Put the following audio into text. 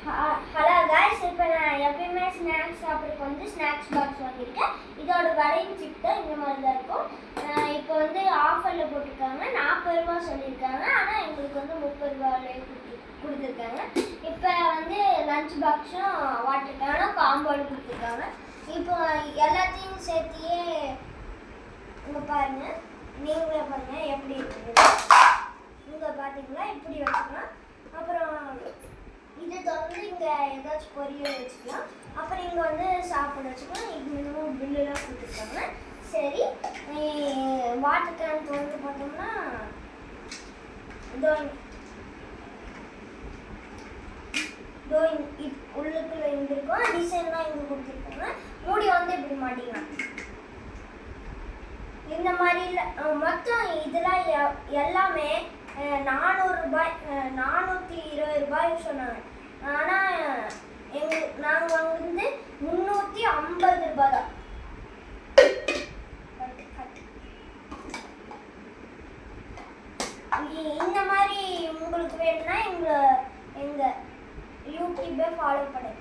Hello guys, இப்போ நான் எப்பயுமே ஸ்நாக்ஸ் சாப்பிட்றதுக்கு வந்து ஸ்நாக்ஸ் பாக்ஸ் வாங்கியிருக்கேன். இதோட வடையும் சிப்டும் இந்த மாதிரி தான் இருக்கும். இப்போ வந்து ஆஃபரில் போட்டிருக்காங்க. 40 ரூபா சொல்லியிருக்காங்க. ஆனால் எங்களுக்கு வந்து 30 ரூபாயிலே கொடுத்துருக்காங்க. இப்போ வந்து லஞ்ச் பாக்ஸும் வாட்டிருக்காங்க, காம்போடு கொடுத்துருக்காங்க. இப்போ எல்லாத்தையும் சேர்த்தியே இங்கே பாருங்கள், நீங்களே பாருங்கள் எப்படி இருக்குது. இங்கே பார்த்தீங்களா இப்படி வச்சுக்கலாம். அப்புறம் இது தொடர்ந்து இங்கே ஏதாச்சும் பொரியல் வச்சுக்கலாம். அப்புறம் இங்கே வந்து சாப்பிட வச்சுக்கலாம். இது மினிமம் பில்லுலாம் கொடுத்துருக்காங்க. சரி, வாட்டர் கேன் வந்து பார்த்தோம்னா உள்ளுக்குள்ள இங்கே இருக்கும். டிசைன்லாம் இங்கே கொடுத்துருக்காங்க. மூடி வந்து இப்படி மாட்டிக்கலாம். இந்த மாதிரி மொத்தம் இதெல்லாம் எல்லாமே 400 ரூபாய், 420 ரூபாய் சொன்னாங்க. ஆனால் நாங்கள் வந்து 350 ரூபாய் தான். இந்த மாதிரி உங்களுக்கு வேணும்னா எங்கள் யூடியூப்பை ஃபாலோ பண்ணுங்க.